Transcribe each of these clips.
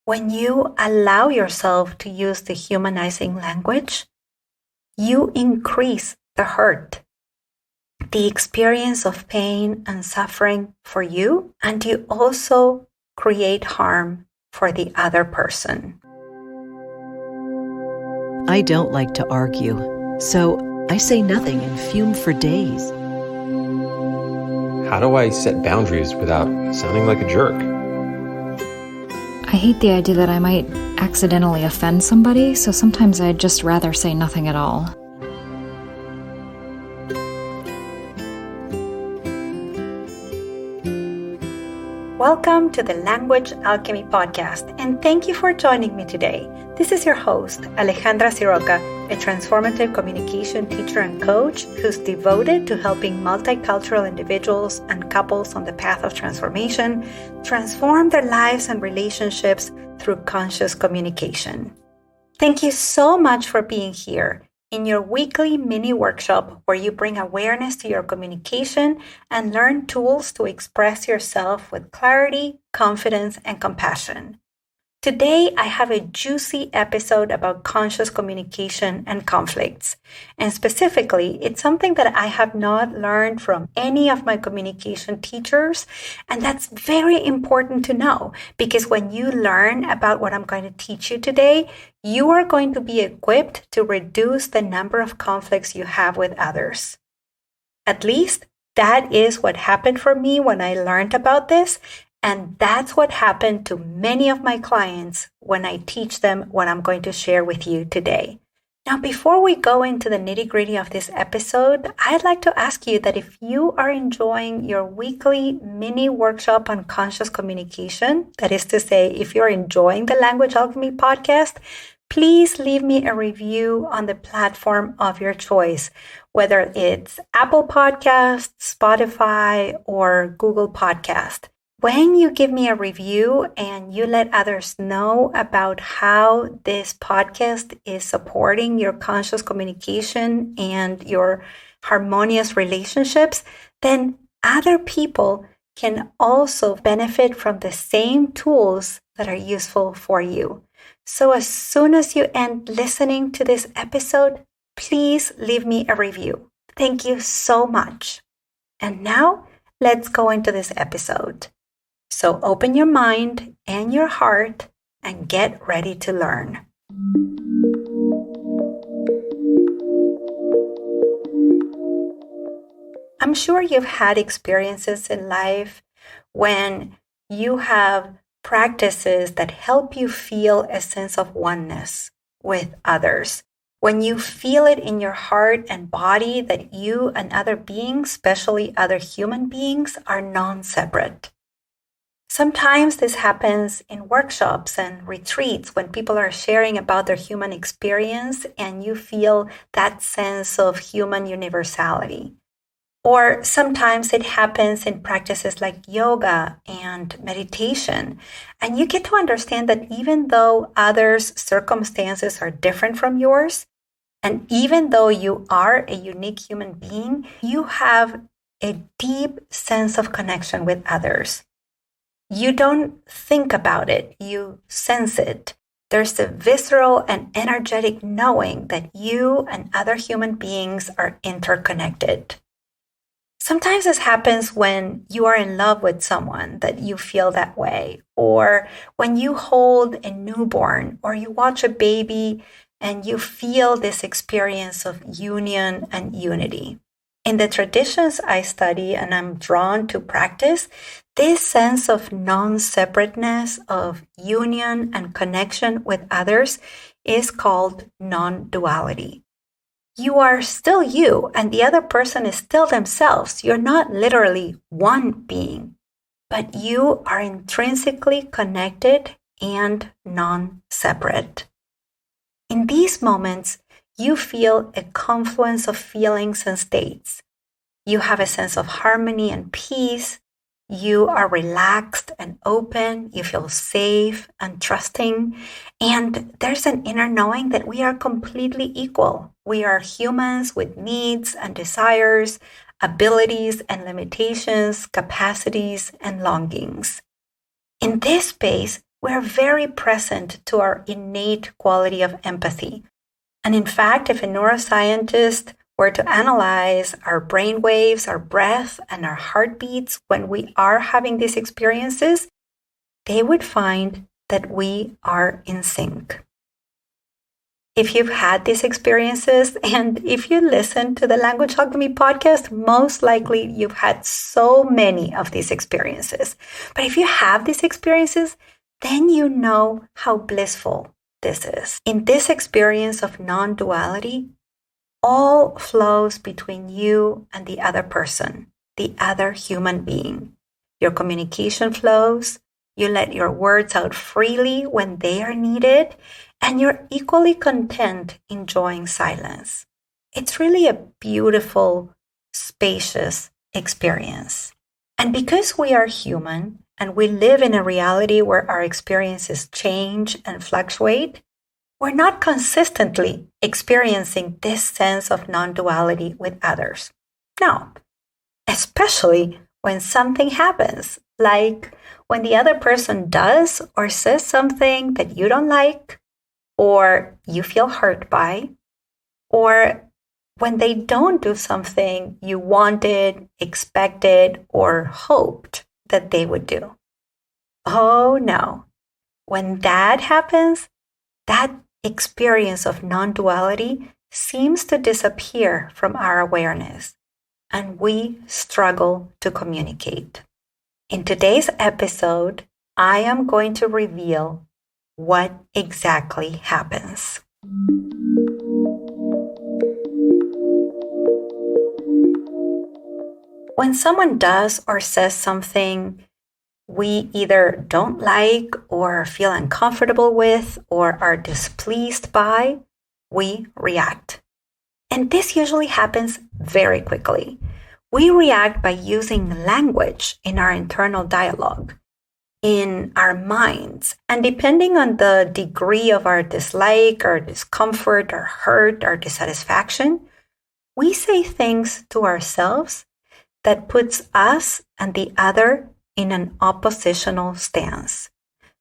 When you allow yourself to use the humanizing language, you increase the hurt, the experience of pain and suffering for you, and you also create harm for the other person. I don't like to argue, so I say nothing and fume for days. How do I set boundaries without sounding like a jerk? I hate the idea that I might accidentally offend somebody, so sometimes I'd just rather say nothing at all. Welcome to the Language Alchemy Podcast, and thank you for joining me today. This is your host, Alejandra Siroka, a transformative communication teacher and coach who's devoted to helping multicultural individuals and couples on the path of transformation transform their lives and relationships through conscious communication. Thank you so much for being here in your weekly mini workshop where you bring awareness to your communication and learn tools to express yourself with clarity, confidence, and compassion. Today, I have a juicy episode about conscious communication and conflicts. And specifically, it's something that I have not learned from any of my communication teachers. And that's very important to know because when you learn about what I'm going to teach you today, you are going to be equipped to reduce the number of conflicts you have with others. At least that is what happened for me when I learned about this. And that's what happened to many of my clients when I teach them what I'm going to share with you today. Now, before we go into the nitty-gritty of this episode, I'd like to ask you that if you are enjoying your weekly mini workshop on conscious communication, that is to say, if you're enjoying the Language Alchemy podcast, please leave me a review on the platform of your choice, whether it's Apple Podcasts, Spotify, or Google Podcast. When you give me a review and you let others know about how this podcast is supporting your conscious communication and your harmonious relationships, then other people can also benefit from the same tools that are useful for you. So as soon as you end listening to this episode, please leave me a review. Thank you so much. And now let's go into this episode. So open your mind and your heart and get ready to learn. I'm sure you've had experiences in life when you have practices that help you feel a sense of oneness with others. When you feel it in your heart and body that you and other beings, especially other human beings, are non-separate. Sometimes this happens in workshops and retreats when people are sharing about their human experience and you feel that sense of human universality. Or sometimes it happens in practices like yoga and meditation. And you get to understand that even though others' circumstances are different from yours, and even though you are a unique human being, you have a deep sense of connection with others. You don't think about it, you sense it. There's a visceral and energetic knowing that you and other human beings are interconnected. Sometimes this happens when you are in love with someone that you feel that way, or when you hold a newborn or you watch a baby and you feel this experience of union and unity. In the traditions I study and I'm drawn to practice, this sense of non-separateness, of union and connection with others is called non-duality. You are still you and the other person is still themselves. You're not literally one being, but you are intrinsically connected and non-separate. In these moments, you feel a confluence of feelings and states. You have a sense of harmony and peace. You are relaxed and open. You feel safe and trusting. And there's an inner knowing that we are completely equal. We are humans with needs and desires, abilities and limitations, capacities and longings. In this space, we're very present to our innate quality of empathy. And in fact, if a neuroscientist were to analyze our brain waves, our breath, and our heartbeats when we are having these experiences, they would find that we are in sync. If you've had these experiences, and if you listen to the Language Alchemy podcast, most likely you've had so many of these experiences. But if you have these experiences, then you know how blissful this is. In this experience of non-duality, all flows between you and the other person, the other human being. Your communication flows, you let your words out freely when they are needed, and you're equally content enjoying silence. It's really a beautiful, spacious experience. And because we are human and we live in a reality where our experiences change and fluctuate, we're not consistently experiencing this sense of non-duality with others. No, especially when something happens, like when the other person does or says something that you don't like, or you feel hurt by, or when they don't do something you wanted, expected, or hoped that they would do. Oh no. When that happens, that experience of non-duality seems to disappear from our awareness, and we struggle to communicate. In today's episode, I am going to reveal what exactly happens. When someone does or says something we either don't like or feel uncomfortable with or are displeased by, we react. And this usually happens very quickly. We react by using language in our internal dialogue, in our minds. And depending on the degree of our dislike, our discomfort, our hurt, our dissatisfaction, we say things to ourselves that puts us and the other in an oppositional stance.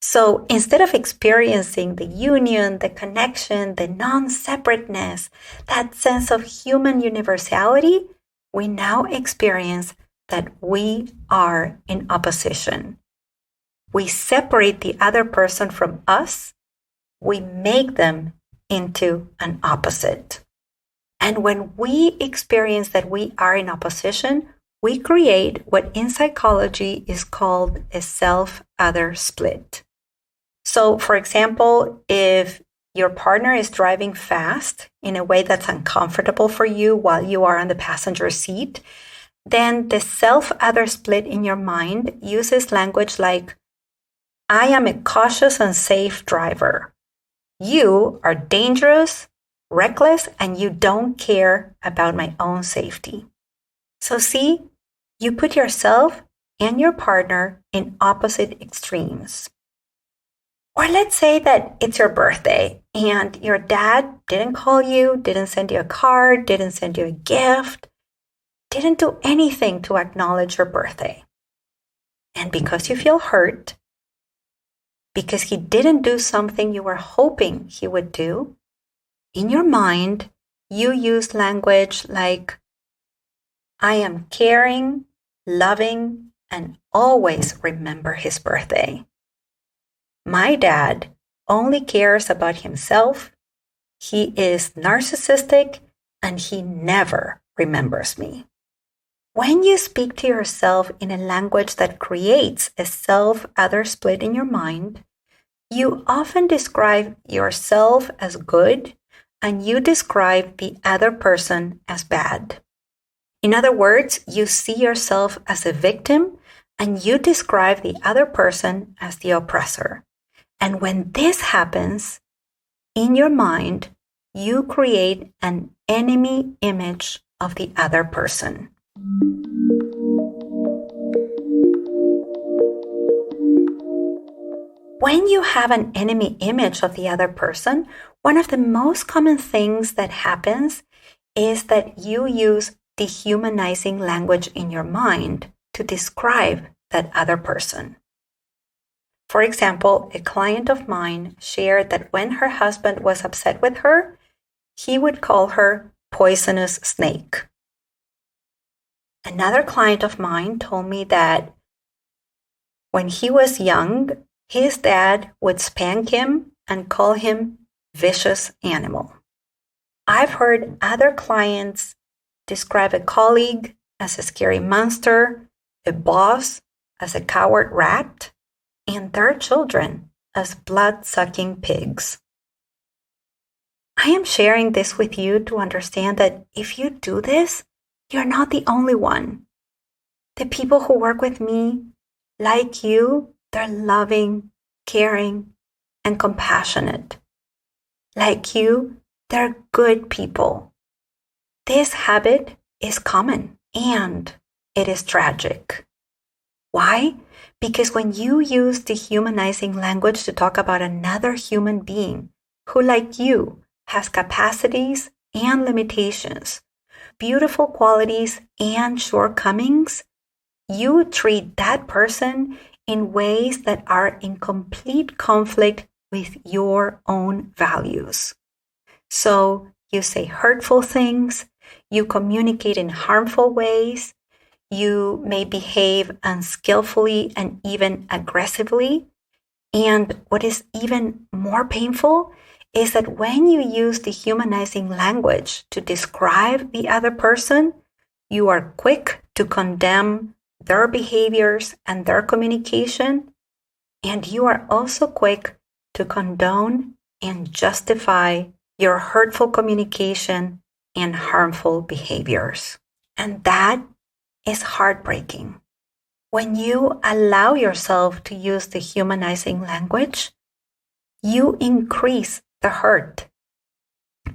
So instead of experiencing the union, the connection, the non-separateness, that sense of human universality, we now experience that we are in opposition. We separate the other person from us. We make them into an opposite. And when we experience that we are in opposition, we create what in psychology is called a self-other split. So, for example, if your partner is driving fast in a way that's uncomfortable for you while you are on the passenger seat, then the self-other split in your mind uses language like, I am a cautious and safe driver. You are dangerous, reckless, and you don't care about my own safety. So see, you put yourself and your partner in opposite extremes. Or let's say that it's your birthday and your dad didn't call you, didn't send you a card, didn't send you a gift, didn't do anything to acknowledge your birthday. And because you feel hurt, because he didn't do something you were hoping he would do, in your mind, you use language like, I am caring, loving, and always remember his birthday. My dad only cares about himself. He is narcissistic and he never remembers me. When you speak to yourself in a language that creates a self-other split in your mind, you often describe yourself as good and you describe the other person as bad. In other words, you see yourself as a victim and you describe the other person as the oppressor. And when this happens, in your mind, you create an enemy image of the other person. When you have an enemy image of the other person, one of the most common things that happens is that you use dehumanizing language in your mind to describe that other person. For example, a client of mine shared that when her husband was upset with her, he would call her poisonous snake. Another client of mine told me that when he was young, his dad would spank him and call him vicious animal. I've heard other clients describe a colleague as a scary monster, a boss as a coward rat, and their children as blood-sucking pigs. I am sharing this with you to understand that if you do this, you're not the only one. The people who work with me, like you, they're loving, caring, and compassionate. Like you, they're good people. This habit is common and it is tragic. Why? Because when you use dehumanizing language to talk about another human being who, like you, has capacities and limitations, beautiful qualities and shortcomings, you treat that person in ways that are in complete conflict with your own values. So you say hurtful things, you communicate in harmful ways, you may behave unskillfully and even aggressively. And what is even more painful is that when you use dehumanizing language to describe the other person, you are quick to condemn their behaviors and their communication, and you are also quick to condone and justify your hurtful communication and harmful behaviors. And that is heartbreaking. When you allow yourself to use dehumanizing language, you increase the hurt,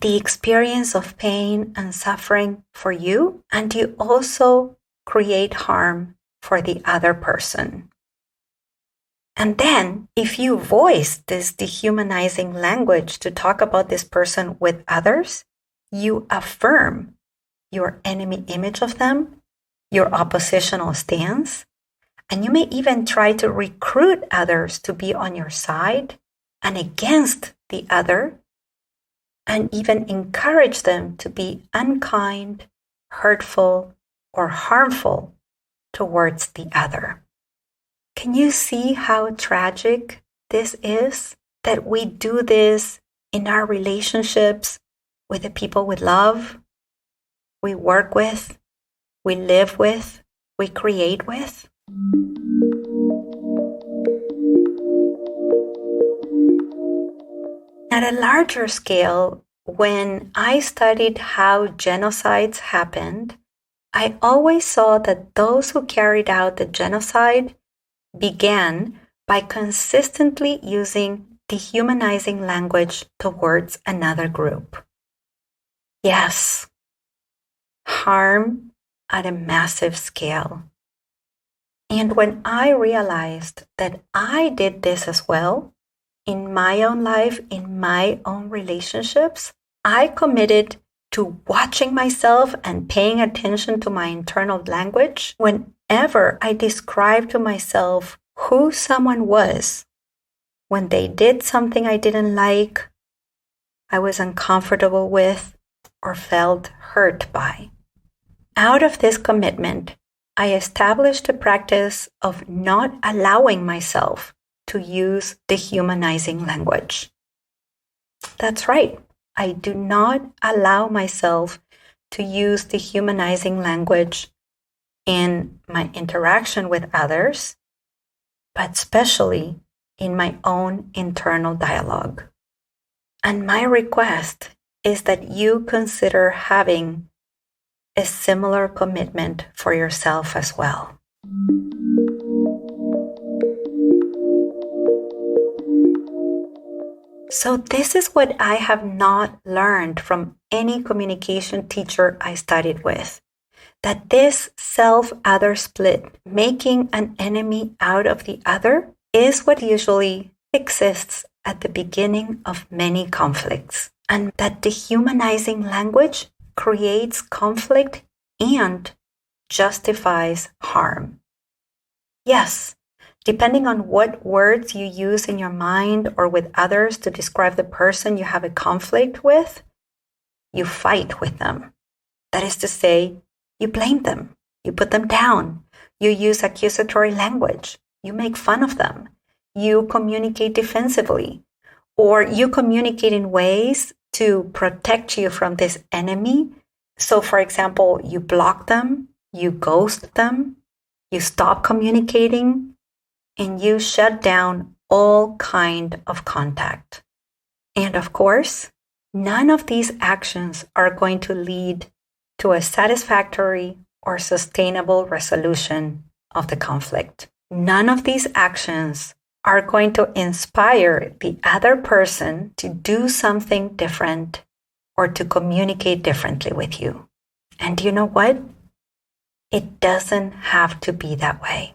the experience of pain and suffering for you, and you also create harm for the other person. And then, if you voice this dehumanizing language to talk about this person with others, you affirm your enemy image of them, your oppositional stance, and you may even try to recruit others to be on your side and against the other, and even encourage them to be unkind, hurtful, or harmful towards the other. Can you see how tragic this is? That we do this in our relationships with the people we love, we work with, we live with, we create with? At a larger scale, when I studied how genocides happened, I always saw that those who carried out the genocide began by consistently using dehumanizing language towards another group. Yes, harm at a massive scale. And when I realized that I did this as well, in my own life, in my own relationships, I committed to watching myself and paying attention to my internal language whenever I described to myself who someone was when they did something I didn't like, I was uncomfortable with, or felt hurt by. Out of this commitment, I established a practice of not allowing myself to use dehumanizing language. That's right. I do not allow myself to use dehumanizing language in my interaction with others, but especially in my own internal dialogue. And my request is that you consider having a similar commitment for yourself as well. So this is what I have not learned from any communication teacher I studied with, that this self-other split, making an enemy out of the other, is what usually exists at the beginning of many conflicts, and that dehumanizing language creates conflict and justifies harm. Yes, Depending on what words you use in your mind or with others to describe the person you have a conflict with, you fight with them. That is to say, you blame them, you put them down, you use accusatory language, you make fun of them, you communicate defensively, or you communicate in ways to protect you from this enemy. So, for example, you block them, you ghost them, you stop communicating, and you shut down all kind of contact. And of course, none of these actions are going to lead to a satisfactory or sustainable resolution of the conflict. None of these actions are going to inspire the other person to do something different or to communicate differently with you. And do you know what? It doesn't have to be that way.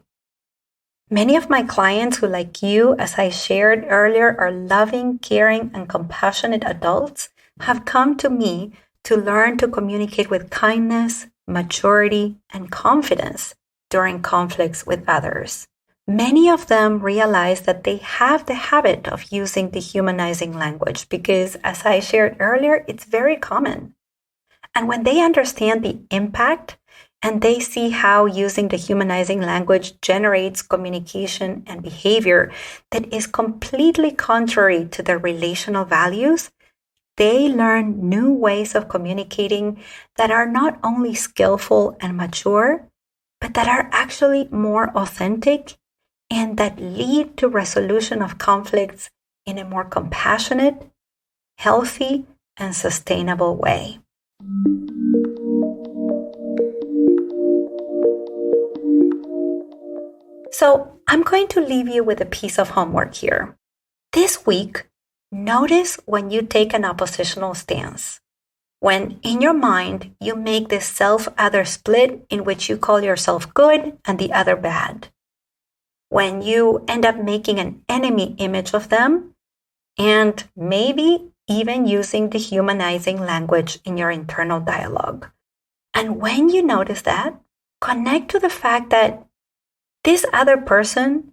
Many of my clients who, like you, as I shared earlier, are loving, caring, and compassionate adults have come to me to learn to communicate with kindness, maturity, and confidence during conflicts with others. Many of them realize that they have the habit of using dehumanizing language because, as I shared earlier, it's very common. And when they understand the impact and they see how using dehumanizing language generates communication and behavior that is completely contrary to their relational values, they learn new ways of communicating that are not only skillful and mature, but that are actually more authentic and that lead to resolution of conflicts in a more compassionate, healthy, and sustainable way. So I'm going to leave you with a piece of homework here. This week, notice when you take an oppositional stance. When in your mind, you make this self-other split in which you call yourself good and the other bad. When you end up making an enemy image of them and maybe even using dehumanizing language in your internal dialogue. And when you notice that, connect to the fact that this other person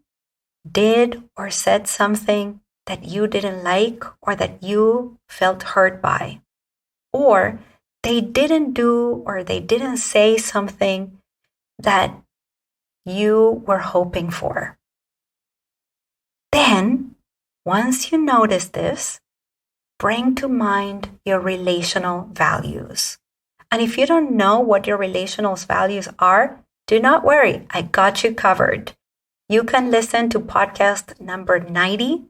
did or said something that you didn't like or that you felt hurt by. Or they didn't do or they didn't say something that you were hoping for. Then, once you notice this, bring to mind your relational values. And if you don't know what your relational values are, do not worry, I got you covered. You can listen to podcast number 90,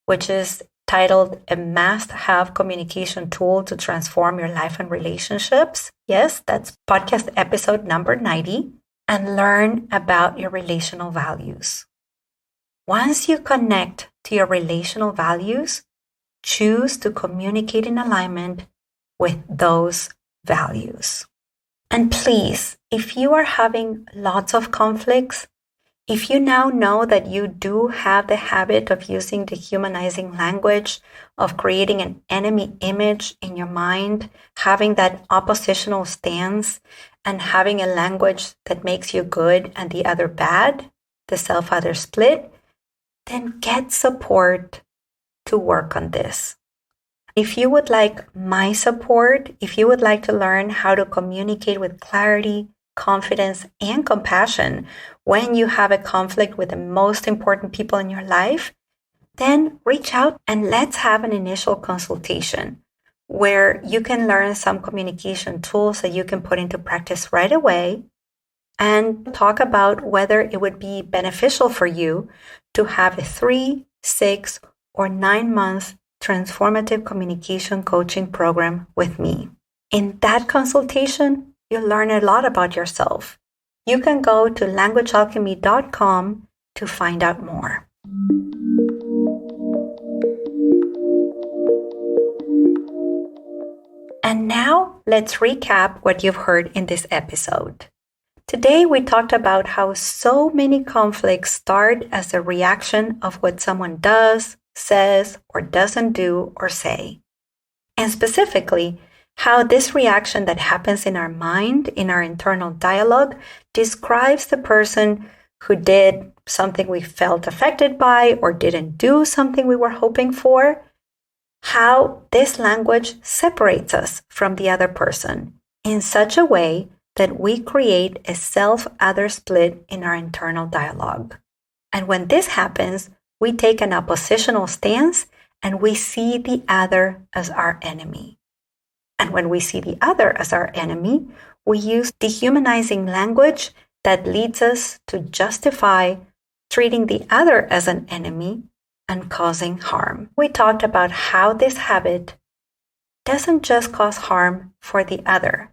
which is titled A Must-Have Communication Tool to Transform Your Life and Relationships. Yes, that's podcast episode number 90, and learn about your relational values. Once you connect to your relational values, choose to communicate in alignment with those values. And please, if you are having lots of conflicts, if you now know that you do have the habit of using dehumanizing language, of creating an enemy image in your mind, having that oppositional stance, and having a language that makes you good and the other bad, the self-other split, then get support to work on this. If you would like my support, if you would like to learn how to communicate with clarity, confidence, and compassion when you have a conflict with the most important people in your life, then reach out and let's have an initial consultation where you can learn some communication tools that you can put into practice right away and talk about whether it would be beneficial for you to have a 3, 6, or 9-month transformative communication coaching program with me. In that consultation, you'll learn a lot about yourself. You can go to languagealchemy.com to find out more. And now let's recap what you've heard in this episode. Today we talked about how so many conflicts start as a reaction of what someone does, says, or doesn't do or say. And specifically, how this reaction that happens in our mind, in our internal dialogue, describes the person who did something we felt affected by or didn't do something we were hoping for, how this language separates us from the other person in such a way that we create a self-other split in our internal dialogue. And when this happens, we take an oppositional stance and we see the other as our enemy. And when we see the other as our enemy, we use dehumanizing language that leads us to justify treating the other as an enemy and causing harm. We talked about how this habit doesn't just cause harm for the other,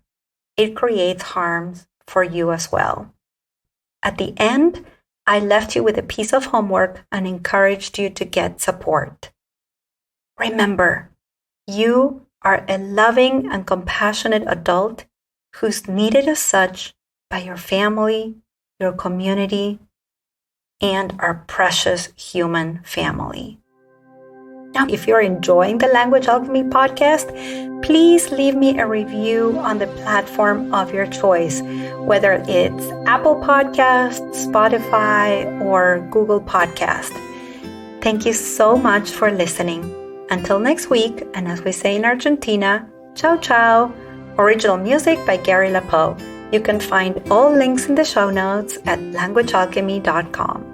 it creates harms for you as well. At the end, I left you with a piece of homework and encouraged you to get support. Remember, you are a loving and compassionate adult who's needed as such by your family, your community, and our precious human family. Now, if you're enjoying the Language Alchemy podcast, please leave me a review on the platform of your choice, whether it's Apple Podcasts, Spotify, or Google Podcast. Thank you so much for listening. Until next week, and as we say in Argentina, ciao ciao. Original music by Gary LaPoe. You can find all links in the show notes at languagealchemy.com.